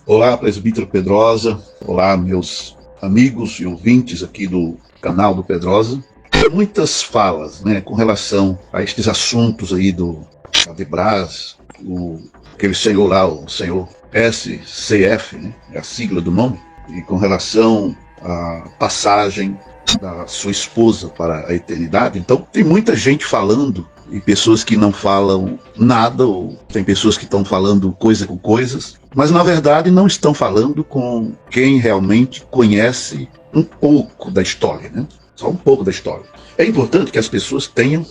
Olá, presbítero Pedrosa. Olá, meus amigos e ouvintes aqui do canal do Pedrosa. Muitas falas, com relação a estes assuntos aí do Adebras, aquele senhor lá, o senhor SCF, é a sigla do nome, e com relação à passagem da sua esposa para a eternidade. Então, tem muita gente falando e pessoas que não falam nada, ou tem pessoas que estão falando coisa com coisas, mas na verdade não estão falando com quem realmente conhece um pouco da história, Só um pouco da história. É importante que as pessoas tenham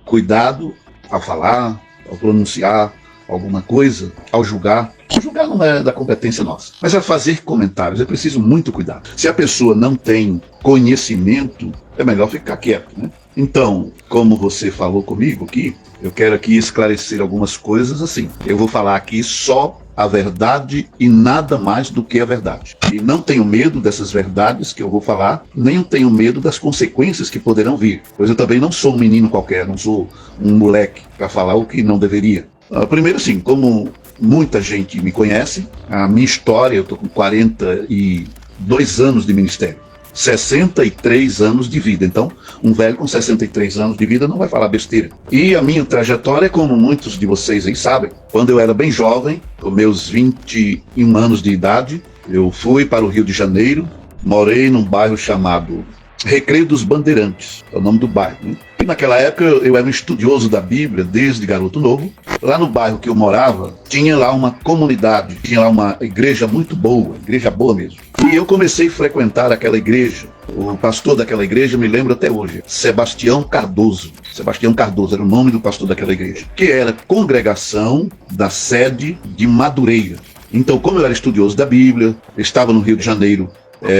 cuidado ao falar, ao pronunciar alguma coisa, ao julgar. Julgar não é da competência nossa, mas a fazer comentários é preciso muito cuidado. Se a pessoa não tem conhecimento, é melhor ficar quieto, Então, como você falou comigo aqui, eu quero aqui esclarecer algumas coisas assim. Eu vou falar aqui só a verdade e nada mais do que a verdade. E não tenho medo dessas verdades que eu vou falar, nem tenho medo das consequências que poderão vir. Pois eu também não sou um menino qualquer, não sou um moleque para falar o que não deveria. Primeiro, sim, como muita gente me conhece, a minha história, eu estou com 42 anos de ministério. 63 anos de vida. Então, um velho com 63 anos de vida não vai falar besteira. E a minha trajetória, como muitos de vocês aí sabem, quando eu era bem jovem, com meus 21 anos de idade, eu fui para o Rio de Janeiro, morei num bairro chamado Recreio dos Bandeirantes, é o nome do bairro, E naquela época eu era um estudioso da Bíblia, desde garoto novo. Lá no bairro que eu morava, tinha lá uma comunidade, tinha lá uma igreja muito boa, igreja boa mesmo. E eu comecei a frequentar aquela igreja. O pastor daquela igreja, me lembro até hoje, Sebastião Cardoso. Sebastião Cardoso era o nome do pastor daquela igreja, que era congregação da sede de Madureira. Então, como eu era estudioso da Bíblia, estava no Rio de Janeiro,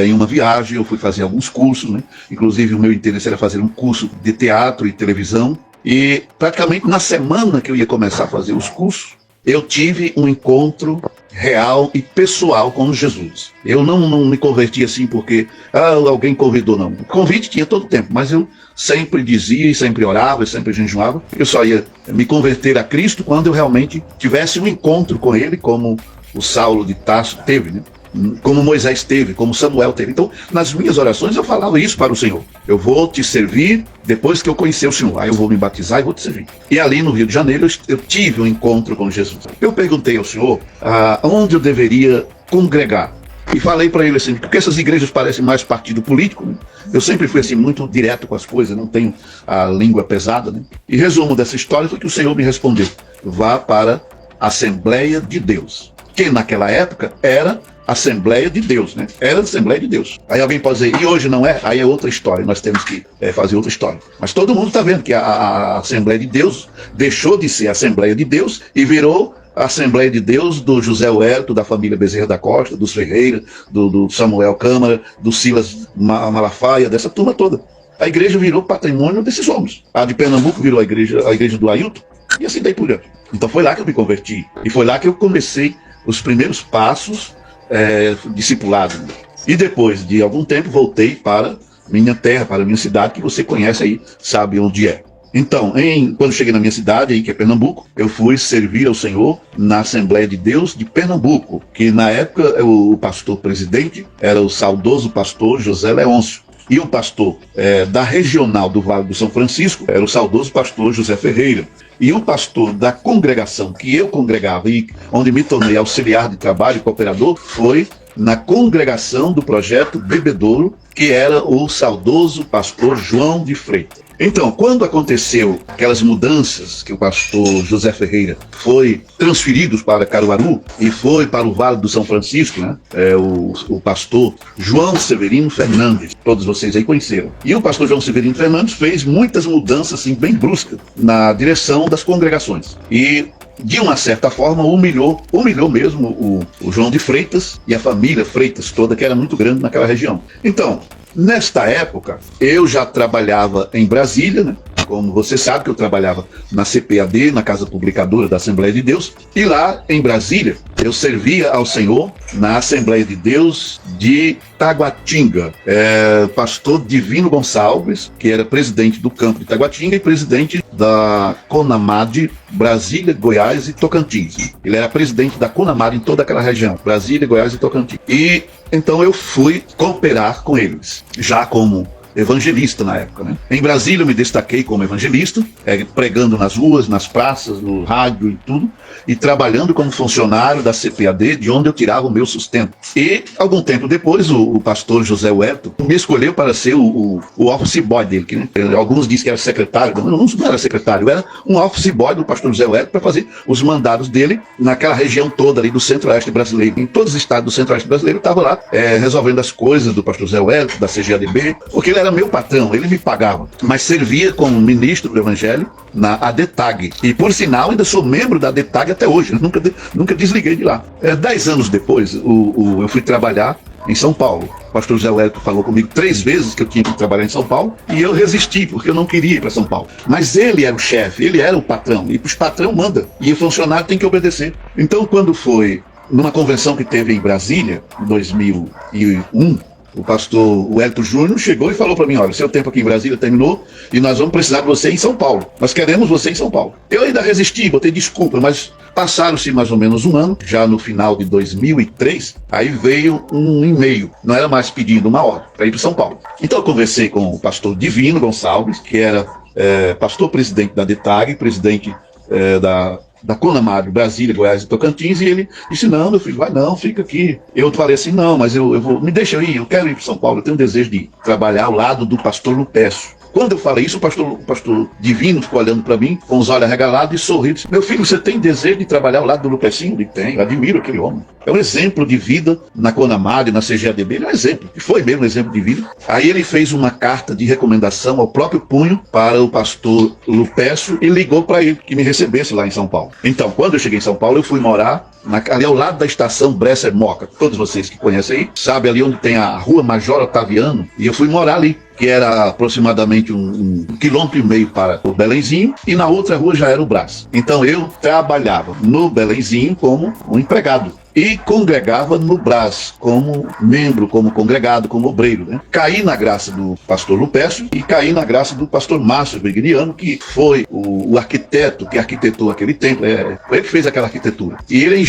em uma viagem, eu fui fazer alguns cursos, Inclusive o meu interesse era fazer um curso de teatro e televisão. E praticamente na semana que eu ia começar a fazer os cursos, eu tive um encontro real e pessoal com Jesus. Eu não me converti assim porque alguém convidou, não. O convite tinha todo o tempo, mas eu sempre dizia e sempre orava e sempre jejuava. Eu só ia me converter a Cristo quando eu realmente tivesse um encontro com Ele, como o Saulo de Tarso teve, como Moisés teve, como Samuel teve. Então, nas minhas orações eu falava isso para o Senhor. Eu vou te servir depois que eu conhecer o Senhor. Aí eu vou me batizar e vou te servir. E ali no Rio de Janeiro eu tive um encontro com Jesus. Eu perguntei ao Senhor onde eu deveria congregar. E falei para ele assim, porque essas igrejas parecem mais partido político, Eu sempre fui assim muito direto com as coisas, não tenho a língua pesada, E resumo dessa história foi que o Senhor me respondeu: vá para a Assembleia de Deus. Que naquela época era Assembleia de Deus, Era a Assembleia de Deus. Aí alguém pode dizer, e hoje não é? Aí é outra história, nós temos que fazer outra história. Mas todo mundo está vendo que a Assembleia de Deus deixou de ser a Assembleia de Deus e virou a Assembleia de Deus do José Huerto, da família Bezerra da Costa, dos Ferreira, do Samuel Câmara, do Silas Malafaia, dessa turma toda. A igreja virou patrimônio desses homens. A de Pernambuco virou a igreja do Ailton, e assim daí por diante. Então foi lá que eu me converti. E foi lá que eu comecei os primeiros passos discipulado. E depois de algum tempo voltei para minha terra, para minha cidade, que você conhece aí, sabe onde é. Então, quando cheguei na minha cidade, aí, que é Pernambuco, eu fui servir ao Senhor na Assembleia de Deus de Pernambuco, que na época o pastor presidente era o saudoso pastor José Leôncio. E o pastor da regional do Vale do São Francisco era o saudoso pastor José Ferreira. E o pastor da congregação que eu congregava e onde me tornei auxiliar de trabalho e cooperador foi na congregação do Projeto Bebedouro, que era o saudoso pastor João de Freitas. Então, quando aconteceu aquelas mudanças que o pastor José Ferreira foi transferido para Caruaru e foi para o Vale do São Francisco, o pastor João Severino Fernandes, todos vocês aí conheceram. E o pastor João Severino Fernandes fez muitas mudanças assim, bem bruscas na direção das congregações. E de uma certa forma, humilhou mesmo o João de Freitas e a família Freitas toda, que era muito grande naquela região. Então, nesta época, eu já trabalhava em Brasília, Como você sabe que eu trabalhava na CPAD, na Casa Publicadora da Assembleia de Deus, e lá em Brasília eu servia ao Senhor na Assembleia de Deus de Taguatinga. Pastor Divino Gonçalves, que era presidente do campo de Taguatinga e presidente da CONAMAD, Brasília, Goiás e Tocantins. Ele era presidente da CONAMAD em toda aquela região, Brasília, Goiás e Tocantins. E então eu fui cooperar com eles, já como evangelista na época, né? Em Brasília eu me destaquei como evangelista, pregando nas ruas, nas praças, no rádio e tudo, e trabalhando como funcionário da CPAD, de onde eu tirava o meu sustento. E algum tempo depois o pastor José Wellington me escolheu para ser o office boy dele, que, né? Alguns dizem que era secretário, não era secretário, eu era um office boy do pastor José Wellington para fazer os mandados dele naquela região toda ali do centro-oeste brasileiro. Em todos os estados do centro-oeste brasileiro eu estava lá resolvendo as coisas do pastor José Wellington, da CGADB, porque ele era meu patrão, ele me pagava, mas servia como ministro do Evangelho na ADETAG. E por sinal ainda sou membro da ADETAG até hoje, nunca desliguei de lá. 10 anos depois eu fui trabalhar em São Paulo. O pastor José Wellington falou comigo 3 vezes que eu tinha que trabalhar em São Paulo e eu resisti, porque eu não queria ir para São Paulo. Mas ele era o chefe, ele era o patrão, e os patrão manda, e o funcionário tem que obedecer. Então quando foi numa convenção que teve em Brasília, em 2001, o pastor Wellington Júnior chegou e falou para mim: olha, seu tempo aqui em Brasília terminou e nós vamos precisar de você em São Paulo. Nós queremos você em São Paulo. Eu ainda resisti, botei desculpa, mas passaram-se mais ou menos um ano, já no final de 2003, aí veio um e-mail, não era mais pedindo uma ordem, para ir para São Paulo. Então eu conversei com o pastor Divino Gonçalves, que era pastor-presidente da DETAG, presidente da CONAMAD, Brasília, Goiás e Tocantins, e ele disse: não, meu filho, vai não, fica aqui. Eu falei assim: não, mas eu vou, me deixa eu ir, eu quero ir para São Paulo, eu tenho um desejo de trabalhar ao lado do pastor Lupécio. Quando eu falei isso, o pastor Divino ficou olhando para mim, com os olhos arregalados, e sorriu. Disse: meu filho, você tem desejo de trabalhar ao lado do Lupecinho? Ele tem, eu admiro aquele homem. É um exemplo de vida na CONAMAD, na CGADB, ele é um exemplo, e foi mesmo um exemplo de vida. Aí ele fez uma carta de recomendação ao próprio punho para o pastor Lupécio e ligou para ele que me recebesse lá em São Paulo. Então, quando eu cheguei em São Paulo, eu fui morar ali ao lado da estação Bresser Moca. Todos vocês que conhecem aí, sabem ali onde tem a rua Major Otaviano, e eu fui morar ali, que era aproximadamente 1,5 km para o Belenzinho, e na outra rua já era o Brás. Então eu trabalhava no Belenzinho como um empregado e congregava no Brás como membro, como congregado, como obreiro, né? Caí na graça do pastor Lupécio e caí na graça do pastor Márcio Virginiano, que foi o arquiteto que arquitetou aquele templo. Foi ele que fez aquela arquitetura. E ele é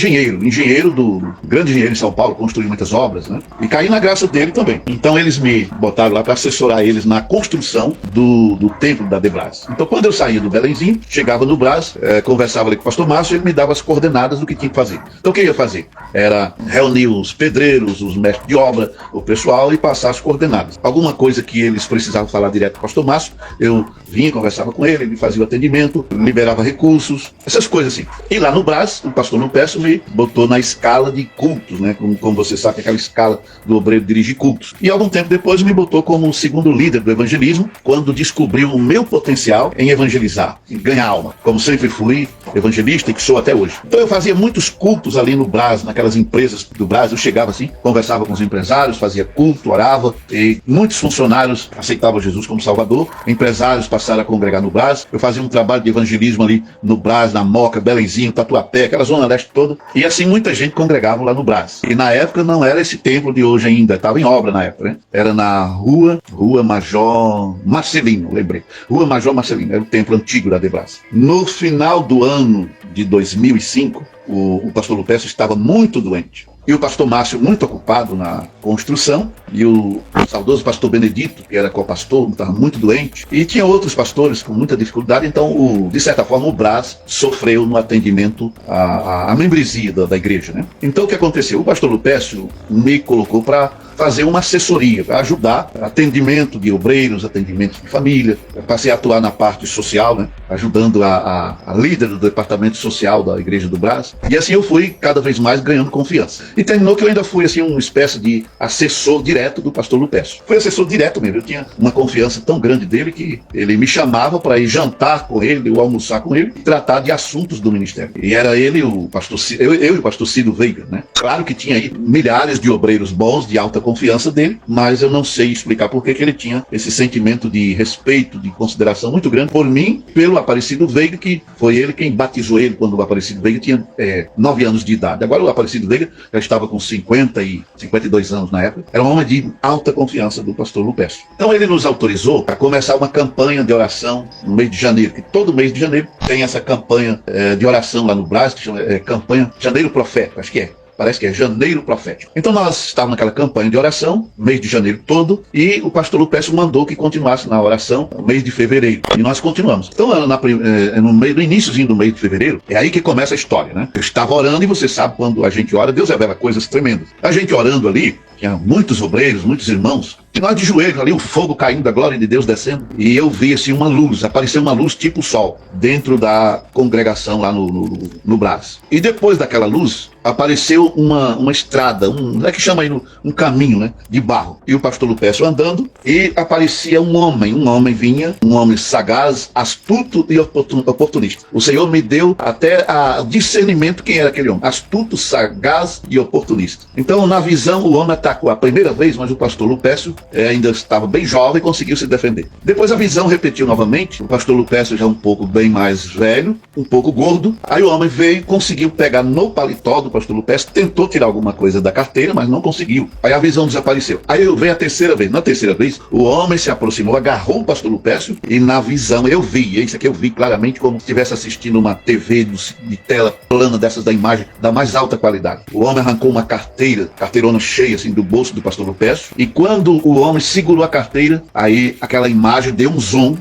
grande engenheiro em São Paulo, construiu muitas obras, né? E caí na graça dele também. Então eles me botaram lá para assessorar eles na construção do templo da Debrás. Então quando eu saía do Belenzinho, chegava no Brás, conversava ali com o pastor Márcio, e ele me dava as coordenadas do que tinha que fazer. Então o que eu ia fazer? Era reunir os pedreiros, os mestres de obra, o pessoal, e passar as coordenadas. Alguma coisa que eles precisavam falar direto com o pastor Márcio, eu vinha, conversava com ele, ele fazia o atendimento, liberava recursos, essas coisas assim. E lá no Brás, o pastor Lupécio me botou na escala de cultos, né? Como você sabe, aquela escala do obreiro dirige cultos. E algum tempo depois me botou como o segundo líder do evangelismo, quando descobriu o meu potencial em evangelizar, em ganhar alma, como sempre fui evangelista e que sou até hoje. Então eu fazia muitos cultos ali no Brás, naquelas empresas do Brás. Eu chegava assim, conversava com os empresários, fazia culto, orava, e muitos funcionários aceitavam Jesus como Salvador, empresários passaram a congregar no Brás. Eu fazia um trabalho de evangelismo ali no Brás, na Moca, Belenzinho, Tatuapé, aquela zona leste toda, e assim muita gente congregava lá no Brás. E na época não era esse templo de hoje ainda, estava em obra na época, né? Era na Rua Major Marcelino, lembrei. Rua Major Marcelino, era o templo antigo da Debrás. No final do ano de 2005, o pastor Lupécio estava muito doente. E o pastor Márcio muito ocupado na construção, e o saudoso pastor Benedito, que era co-pastor, estava muito doente, e tinha outros pastores com muita dificuldade. Então, de certa forma, o Brás sofreu no atendimento à membresia da igreja, né? Então, o que aconteceu? O pastor Lupécio me colocou para fazer uma assessoria, para ajudar atendimento de obreiros, atendimento de família. Eu passei a atuar na parte social, né? Ajudando a líder do departamento social da igreja do Brás. E assim eu fui cada vez mais ganhando confiança. E terminou que eu ainda fui assim uma espécie de assessor direto do pastor Lupécio. Fui assessor direto mesmo. Eu tinha uma confiança tão grande dele que ele me chamava para ir jantar com ele, ou almoçar com ele, e tratar de assuntos do ministério. E era ele, o pastor eu e o pastor Cido Veiga, né? Claro que tinha aí milhares de obreiros bons, de alta confiança dele, mas eu não sei explicar por que ele tinha esse sentimento de respeito, de consideração muito grande por mim, pelo Aparecido Veiga, que foi ele quem batizou ele quando o Aparecido Veiga tinha 9 anos de idade. Agora o Aparecido Veiga já estava com 52 anos na época. Era um homem de alta confiança do pastor Lupécio. Então ele nos autorizou a começar uma campanha de oração no mês de janeiro, que todo mês de janeiro tem essa campanha de oração lá no Brás, que chama campanha Janeiro Profético, acho que é. Parece que é Janeiro Profético. Então nós estávamos naquela campanha de oração, mês de janeiro todo, e o pastor Lupécio mandou que continuasse na oração no mês de fevereiro. E nós continuamos. Então no iníciozinho do mês de fevereiro, é aí que começa a história, né? Eu estava orando e você sabe, quando a gente ora, Deus revela coisas tremendas. A gente orando ali, tinha muitos obreiros, muitos irmãos, e nós de joelhos ali, o fogo caindo, a glória de Deus descendo, e eu vi assim uma luz, apareceu uma luz tipo sol, dentro da congregação lá no Brás. E depois daquela luz, apareceu uma estrada, é que chama aí um caminho, né, de barro. E o pastor Lupécio andando, e aparecia um homem vinha, um homem sagaz, astuto e oportunista. O Senhor me deu até discernimento quem era aquele homem, astuto, sagaz e oportunista. Então na visão o homem atacou a primeira vez, mas o pastor Lupécio ainda estava bem jovem e conseguiu se defender. Depois a visão repetiu novamente, o pastor Lupécio já um pouco bem mais velho, um pouco gordo. Aí o homem veio e conseguiu pegar no paletó do pastor Lupécio, tentou tirar alguma coisa da carteira, mas não conseguiu. Aí a visão desapareceu. Aí eu veio a terceira vez. Na terceira vez, o homem se aproximou, agarrou o pastor Lupécio e na visão eu vi, isso aqui eu vi claramente como se estivesse assistindo uma TV de tela plana dessas da imagem da mais alta qualidade. O homem arrancou uma carteirona cheia assim do bolso do pastor Lupécio, e quando o homem segurou a carteira, aí aquela imagem deu um zoom,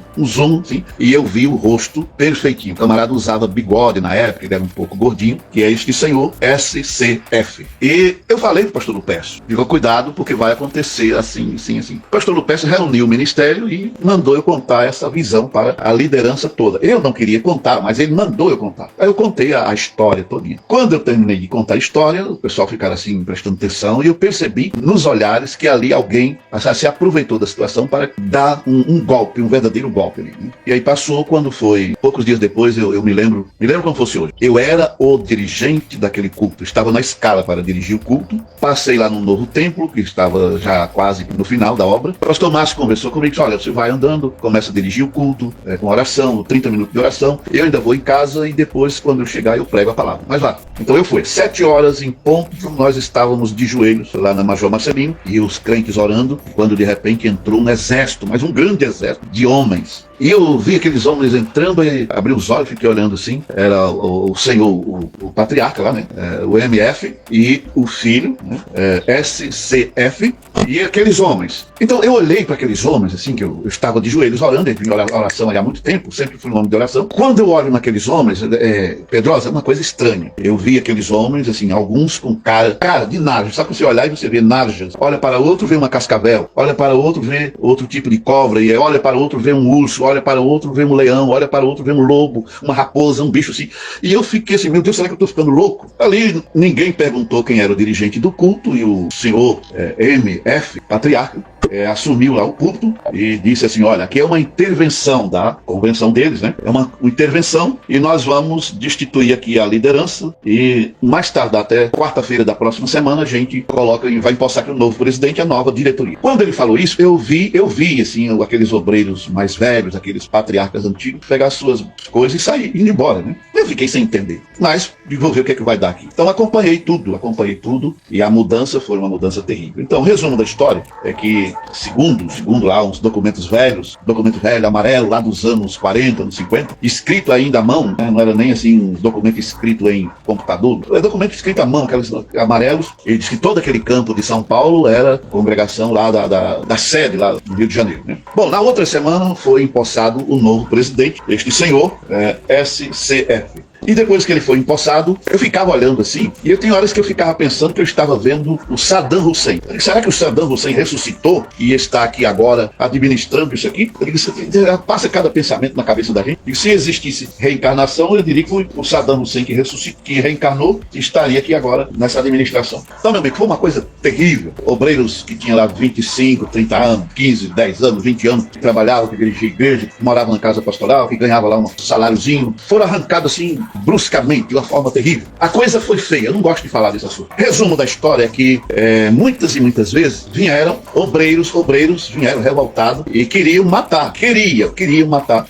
assim, e eu vi o rosto perfeitinho. O camarada usava bigode na época, ele era um pouco gordinho, que é este senhor, SCF. E eu falei pro pastor Lupécio, digo, cuidado, porque vai acontecer assim. O pastor Lupécio reuniu o ministério e mandou eu contar essa visão para a liderança toda. Eu não queria contar, mas ele mandou eu contar. Aí eu contei a história todinha. Quando eu terminei de contar a história, o pessoal ficaram assim, prestando atenção, e eu percebi nos olhares que ali alguém se aproveitou da situação para dar um golpe, um verdadeiro golpe ali, né? E aí passou, quando foi poucos dias depois, eu me lembro como fosse hoje. Eu era o dirigente daquele culto, estava na escala para dirigir o culto, passei lá no novo templo, que estava já quase no final da obra. O pastor Márcio conversou comigo, disse, olha, você vai andando, começa a dirigir o culto, com oração, 30 minutos de oração, eu ainda vou em casa e depois, quando eu chegar, eu prego a palavra. Mas lá. Então eu fui. 7 horas em ponto, nós estávamos de joelhos lá na Major Marcelino, e os crentes orando, quando de repente entrou um exército, mas um grande exército de homens. E eu vi aqueles homens entrando e abri os olhos, fiquei olhando assim. Era o senhor, o patriarca lá, né? O MF e o filho, né? SCF, e aqueles homens. Então eu olhei para aqueles homens, assim, que eu estava de joelhos orando, eu tinha oração há muito tempo, sempre fui um homem de oração. Quando eu olho naqueles homens, Pedrosa, é uma coisa estranha. Eu vi aqueles homens, assim, alguns com cara de narja. Sabe que você olhar e você vê narjas? Olha para outro, vê uma cascavel. Olha para outro, vê outro tipo de cobra. E olha para outro, vê um urso. Olha para outro, vê um leão. Olha para outro, vê um lobo, uma raposa, um bicho assim. E eu fiquei assim, meu Deus, será que eu estou ficando louco? Ali ninguém perguntou quem era o dirigente do culto, e o senhor MF, patriarca, assumiu lá o culto e disse assim, olha, aqui é uma intervenção da convenção deles, né? É uma intervenção, e nós vamos destituir aqui a liderança, e mais tarde, até quarta-feira da próxima semana, a gente coloca e vai empossar aqui o novo presidente e a nova diretoria. Quando ele falou isso, eu vi assim, aqueles obreiros mais velhos, aqueles patriarcas antigos, pegar suas coisas e sair, indo embora, né? Eu fiquei sem entender, mas vou ver o que é que vai dar aqui. Então acompanhei tudo, e a mudança foi uma mudança terrível. Então o resumo da história é que, segundo lá uns documentos velhos, documento velho, amarelo, lá dos anos 40, anos 50, escrito ainda à mão, né? Não era nem assim um documento escrito em computador, é documento escrito à mão, aqueles amarelos. Ele diz que todo aquele campo de São Paulo era congregação lá da sede lá do Rio de Janeiro, né? Bom, na outra semana foi empossado o novo presidente, este senhor, SCF. E depois que ele foi empossado, eu ficava olhando assim, e eu tenho horas que eu ficava pensando que eu estava vendo o Saddam Hussein. Será que o Saddam Hussein ressuscitou e está aqui agora administrando isso aqui? Passa cada pensamento na cabeça da gente. E se existisse reencarnação, eu diria que o Saddam Hussein que reencarnou estaria aqui agora nessa administração. Então, meu amigo, foi uma coisa terrível. Obreiros que tinham lá 25, 30 anos, 15, 10 anos, 20 anos, que trabalhavam, que dirigiam igreja, que moravam na casa pastoral, que ganhavam lá um saláriozinho, foram arrancados assim bruscamente, de uma forma terrível. A coisa foi feia, eu não gosto de falar desse assunto. Resumo da história é que muitas e muitas vezes vieram obreiros vieram revoltados e queriam matar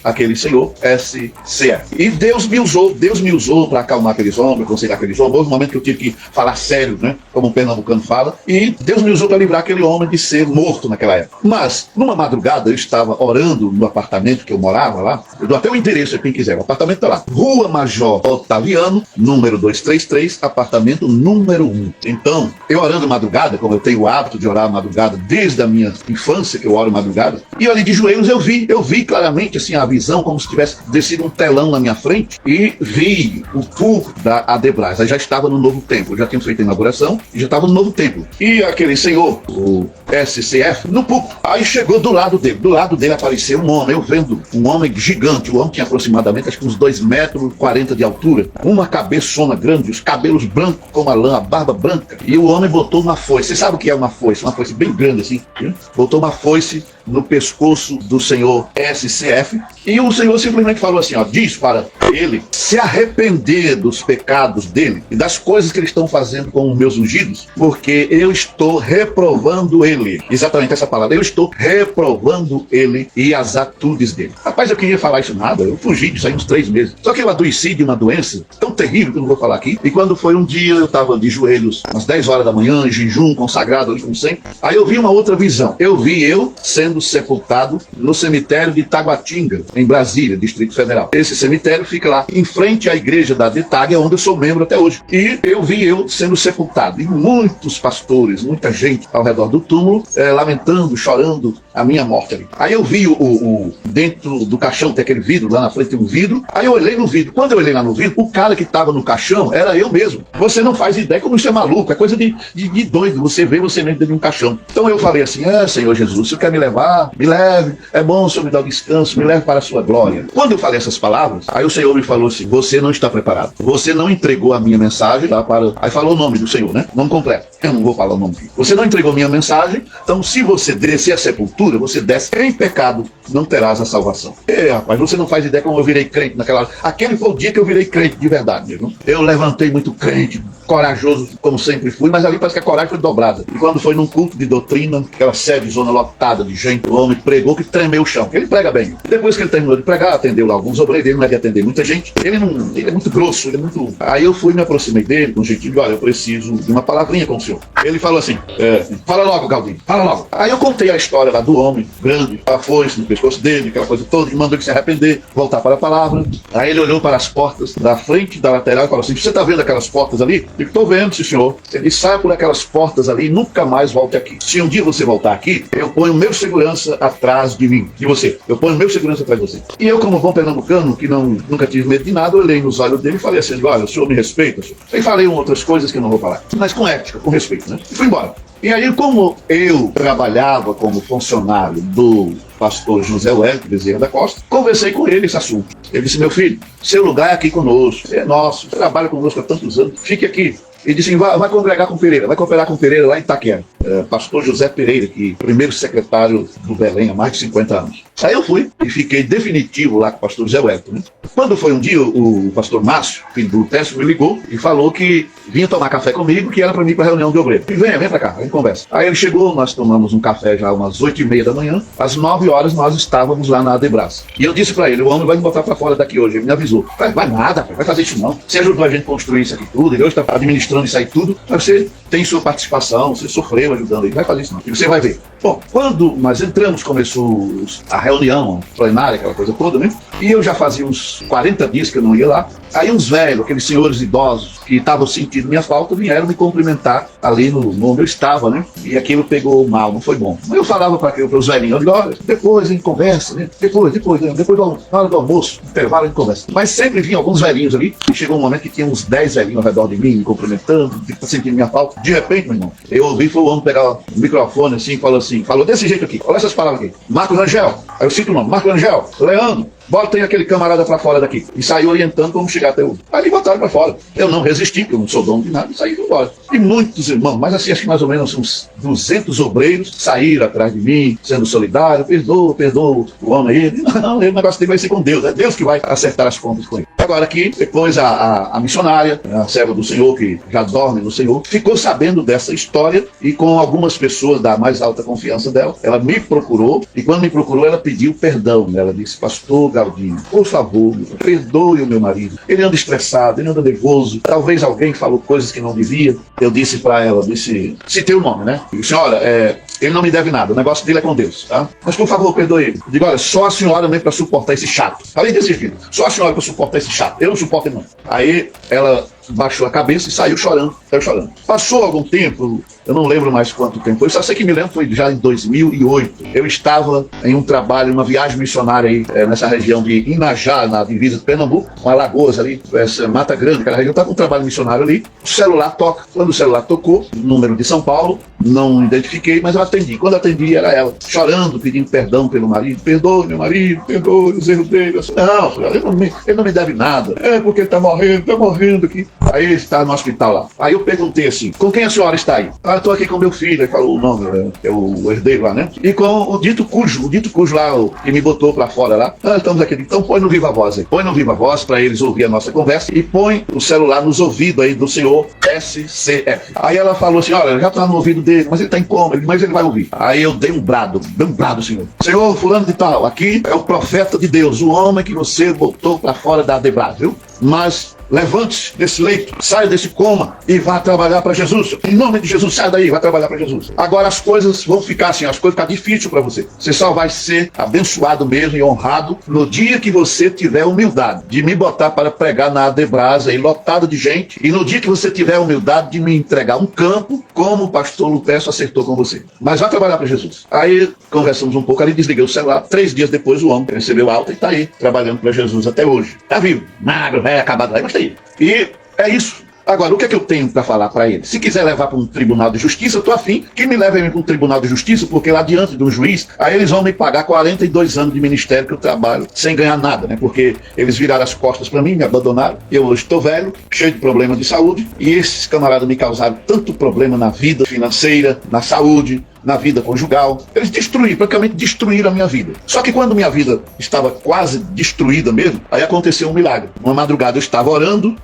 aquele senhor SCF. E Deus me usou para acalmar aqueles homens, aconselhar aqueles homens. Houve um momento que eu tive que falar sério, né? Como o pernambucano fala, e Deus me usou para livrar aquele homem de ser morto naquela época. Mas, numa madrugada, eu estava orando no apartamento que eu morava lá. Eu dou até o endereço, quem quiser. O apartamento está lá. Rua Major Otaviano, número 233, apartamento número 1. Então, eu orando madrugada, como eu tenho o hábito de orar madrugada desde a minha infância, que eu oro madrugada, e ali de joelhos eu vi claramente assim a visão, como se tivesse descido um telão na minha frente, e vi o púlpito da Adebras. Aí já estava no novo templo, eu já tinha feito a inauguração e já estava no novo templo. E aquele senhor, o SCF, no púlpito, aí chegou do lado dele apareceu um homem, eu vendo um homem gigante, o homem tinha aproximadamente acho que uns 2,40 m de altura, uma cabeçona grande, os cabelos brancos como a lã, a barba branca, e o homem botou uma foice. Você sabe o que é uma foice? Uma foice bem grande assim, né? Botou uma foice no pescoço do senhor SCF, e o senhor simplesmente falou assim, ó, diz para ele se arrepender dos pecados dele e das coisas que eles estão fazendo com os meus ungidos, porque eu estou reprovando ele. Exatamente essa palavra, eu estou reprovando ele e as atitudes dele. Rapaz, eu queria falar isso nada, eu fugi disso aí uns 3 meses. Só que eu adoeci de uma doença tão terrível que eu não vou falar aqui, e quando foi um dia eu estava de joelhos às 10 horas da manhã, em jejum, consagrado ali como sempre, aí eu vi uma outra visão. Eu vi eu sendo sepultado no cemitério de Taguatinga, em Brasília, Distrito Federal. Esse cemitério fica lá em frente à igreja da DETAG, onde eu sou membro até hoje. E eu vi eu sendo sepultado. E muitos pastores, muita gente ao redor do túmulo, lamentando, chorando a minha morte ali. Aí eu vi dentro do caixão, tem aquele vidro, lá na frente tem um vidro. Aí eu olhei no vidro. Quando eu olhei lá no vidro, o cara que estava no caixão era eu mesmo. Você não faz ideia como isso é maluco, é coisa de doido. Você vê você mesmo dentro de um caixão. Então eu falei assim, Senhor Jesus, você quer me levar? Me leve, é bom o Senhor me dar um descanso, me leve para a sua glória. Quando eu falei essas palavras, aí o Senhor me falou assim, você não está preparado, você não entregou a minha mensagem, tá, aí falou o nome do Senhor, né, nome completo, eu não vou falar o nome aqui. Você não entregou a minha mensagem, então se você descer a sepultura, você desce em pecado, não terás a salvação. Rapaz, você não faz ideia como eu virei crente naquela hora. Aquele foi o dia que eu virei crente de verdade mesmo. Eu levantei muito crente, corajoso como sempre fui, mas ali parece que a coragem foi dobrada. E quando foi num culto de doutrina, aquela sede, zona lotada de gente, o homem pregou que tremeu o chão. Ele prega bem. Depois que ele terminou de pregar, atendeu lá alguns obreiros, ele não deve atender muita gente. Ele é muito grosso, ele é muito... Aí eu fui, me aproximei dele, com um jeitinho de, olha, eu preciso de uma palavrinha com o senhor. Ele falou assim, fala logo, Galdinho, fala logo. Aí eu contei a história lá do homem, grande, a foice no pescoço dele, aquela coisa toda, e mandou ele se arrepender, voltar para a palavra. Aí ele olhou para as portas da frente, da lateral, e falou assim, você está vendo aquelas portas ali? Eu estou vendo, sim, senhor. Ele sai por aquelas portas ali e nunca mais volte aqui. Se um dia você voltar aqui, eu ponho o meu segurança atrás de mim, de você. Eu ponho o meu segurança atrás de você. E eu, como bom pernambucano, que nunca tive medo de nada, eu olhei nos olhos dele e falei assim, olha, o senhor me respeita, senhor? E falei outras coisas que eu não vou falar, mas com ética, com respeito, né? E fui embora. E aí, como eu trabalhava como funcionário do pastor José Wellington Bezerra da Costa, conversei com ele esse assunto. Ele disse, meu filho, seu lugar é aqui conosco, é nosso, você trabalha conosco há tantos anos, fique aqui. Ele disse, vai congregar com Pereira, vai cooperar com Pereira lá em Itaquera. Pastor José Pereira, que primeiro secretário do Belém há mais de 50 anos. Aí eu fui e fiquei definitivo lá com o pastor José Wellington, né? Quando foi um dia, o pastor Márcio, filho do Técio, me ligou e falou que vinha tomar café comigo, que era para mim ir para a reunião de obreiro. E vem para cá, a gente conversa. Aí ele chegou, nós tomamos um café já umas 8h30 da manhã, às 9 horas nós estávamos lá na Adebras. E eu disse para ele, o homem vai me botar para fora daqui hoje. Ele me avisou, vai nada, vai fazer isso não. Você ajudou a gente a construir isso aqui tudo, ele hoje está administrando isso aí tudo, mas você tem sua participação, você sofreu ajudando ele, vai fazer isso não. E você vai ver. Bom, quando nós entramos, começou a reunião plenária, aquela coisa toda, né? E eu já fazia uns 40 dias que eu não ia lá. Aí uns velhos, aqueles senhores idosos que estavam sentindo minha falta, vieram me cumprimentar ali no onde eu estava, né? E aquilo pegou mal, não foi bom. Mas eu falava para os velhinhos, eu digo, olha, depois a gente conversa, né? Depois na hora do almoço, intervalo a gente conversa. Mas sempre vinham alguns velhinhos ali, e chegou um momento que tinha uns 10 velhinhos ao redor de mim, me cumprimentando, sentindo minha falta. De repente, meu irmão, eu ouvi, foi o homem pegar o microfone assim, falou desse jeito aqui, olha essas palavras aqui, Marcos Rangel, aí eu cito o nome, Marcos Rangel, Leandro, botem aquele camarada para fora daqui. E saiu orientando como chegar até o... Aí me botaram para fora. Eu não resisti, porque eu não sou dono de nada, e saí embora. E muitos irmãos, mas assim, acho que mais ou menos uns 200 obreiros saíram atrás de mim, sendo solidários, perdoa o homem aí. Não, o negócio dele vai ser com Deus, é Deus que vai acertar as contas com ele. Agora aqui, depois a missionária, a serva do Senhor, que já dorme no Senhor, ficou sabendo dessa história e com algumas pessoas da mais alta confiança dela, ela me procurou, e quando me procurou, ela pediu perdão. Ela disse: pastor Galdino, por favor, perdoe o meu marido. Ele anda estressado, ele anda nervoso, talvez alguém falou coisas que não devia. Eu disse para ela, citei o nome, né? Eu disse: olha, ele não me deve nada, o negócio dele é com Deus, tá? Mas por favor, perdoe ele. Eu digo: olha, só a senhora mesmo para suportar esse chato. Falei desse filho, só a senhora para suportar esse chato. Eu não suporto ele não. Aí ela baixou a cabeça e saiu chorando. Passou algum tempo, eu não lembro mais quanto tempo foi, só sei que me lembro, foi já em 2008. Eu estava em um trabalho, uma viagem missionária aí, nessa região de Inajá, na divisa de Pernambuco, com Alagoas ali, essa Mata Grande, aquela região. Eu estava com um trabalho missionário ali, o celular toca. Quando o celular tocou, número de São Paulo, não identifiquei, mas eu atendi. Quando atendi, era ela, chorando, pedindo perdão pelo marido. Perdoe meu marido, perdoe os erros dele. Eu disse: não, ele não me deve nada. É porque ele está morrendo aqui. Aí ele está no hospital lá. Aí eu perguntei assim: com quem a senhora está aí? Ah, eu estou aqui com meu filho. Ele falou o nome, é o herdeiro lá, né? E com o dito cujo lá, que me botou para fora lá. Ah, estamos aqui. Então põe no Viva Voz aí. Põe no Viva Voz para eles ouvir a nossa conversa e põe o celular nos ouvidos aí do senhor SCF. Aí ela falou assim: olha, já está no ouvido dele, mas ele está em coma, mas ele vai ouvir. Aí eu dei um brado, senhor. Senhor fulano de tal, aqui é o profeta de Deus, o homem que você botou para fora da Debras, viu? Mas levante-se desse leito, saia desse coma e vá trabalhar para Jesus. Em nome de Jesus, saia daí, vai trabalhar para Jesus. Agora as coisas vão ficar assim, as coisas vão ficar difíceis para você. Você só vai ser abençoado mesmo e honrado no dia que você tiver humildade de me botar para pregar na Adebras aí, lotado de gente, e no dia que você tiver humildade de me entregar um campo, como o pastor Lupécio acertou com você. Mas vá trabalhar para Jesus. Aí conversamos um pouco ali, desliguei o celular. 3 dias depois o homem recebeu alta e está aí, trabalhando para Jesus até hoje. Está vivo, magro, acabado, mas tá aí. E é isso. Agora, o que é que eu tenho para falar para ele? Se quiser levar para um tribunal de justiça, eu estou afim que me levem para um tribunal de justiça, porque lá diante de um juiz, aí eles vão me pagar 42 anos de ministério que eu trabalho sem ganhar nada, né? Porque eles viraram as costas para mim, me abandonaram. Eu hoje estou velho, cheio de problemas de saúde, e esses camaradas me causaram tanto problema na vida financeira, na saúde, na vida conjugal. Eles praticamente destruíram a minha vida. Só que quando minha vida estava quase destruída mesmo, aí aconteceu um milagre. Uma madrugada eu estava orando,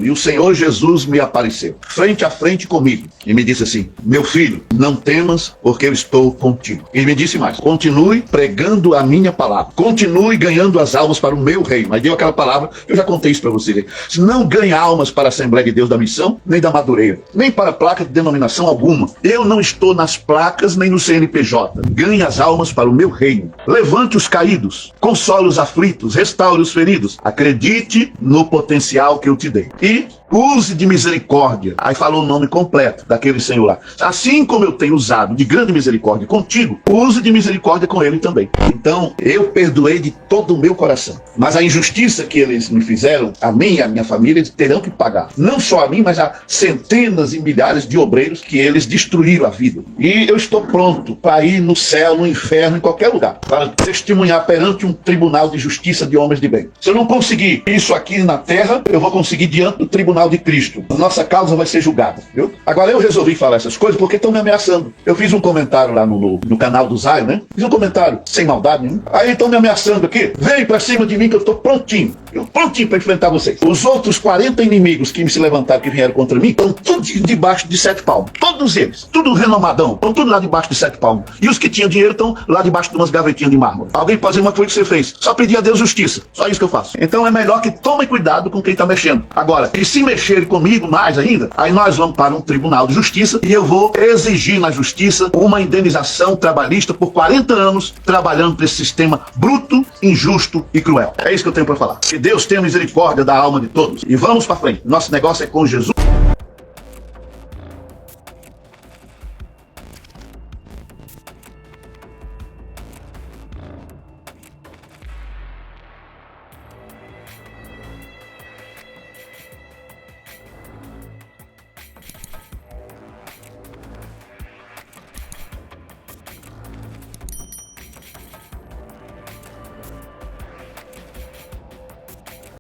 e o Senhor Jesus me apareceu, frente a frente comigo, e me disse assim: meu filho, não temas, porque eu estou contigo. E me disse mais: continue pregando a minha palavra, continue ganhando as almas para o meu reino. Aí deu aquela palavra, eu já contei isso para você. Não ganha almas para a Assembleia de Deus da Missão, nem da Madureira, nem para placa de denominação alguma. Eu não estou nas placas nem no CNPJ. Ganhe as almas para o meu reino. Levante os caídos, console os aflitos, restaure os feridos. Acredite no potencial que eu te dei. E use de misericórdia. Aí falou o nome completo daquele Senhor lá. Assim como eu tenho usado de grande misericórdia contigo, use de misericórdia com ele também. Então, eu perdoei de todo o meu coração. Mas a injustiça que eles me fizeram, a mim e a minha família, eles terão que pagar. Não só a mim, mas a centenas e milhares de obreiros que eles destruíram a vida. E eu estou pronto para ir no céu, no inferno, em qualquer lugar, para testemunhar perante um tribunal de justiça de homens de bem. Se eu não conseguir isso aqui na terra, eu vou conseguir diante do tribunal de Cristo. A nossa causa vai ser julgada, viu? Agora eu resolvi falar essas coisas porque estão me ameaçando. Eu fiz um comentário lá no canal do Zion, né? Fiz um comentário sem maldade nenhuma. Aí estão me ameaçando aqui. Vem pra cima de mim que eu tô prontinho. Eu prontinho para enfrentar vocês. Os outros 40 inimigos que se levantaram, que vieram contra mim, estão todos debaixo de 7 palmos. Todos eles. Tudo renomadão. Estão tudo lá debaixo de 7 palmos. E os que tinham dinheiro estão lá debaixo de umas gavetinhas de mármore. Alguém pode dizer: uma coisa que você fez. Só pedir a Deus justiça. Só isso que eu faço. Então é melhor que tomem cuidado com quem está mexendo. Agora, e se mexerem comigo mais ainda, aí nós vamos para um tribunal de justiça e eu vou exigir na justiça uma indenização trabalhista por 40 anos trabalhando para esse sistema bruto, injusto e cruel. É isso que eu tenho para falar. Que Deus tenha misericórdia da alma de todos. E vamos para frente. Nosso negócio é com Jesus.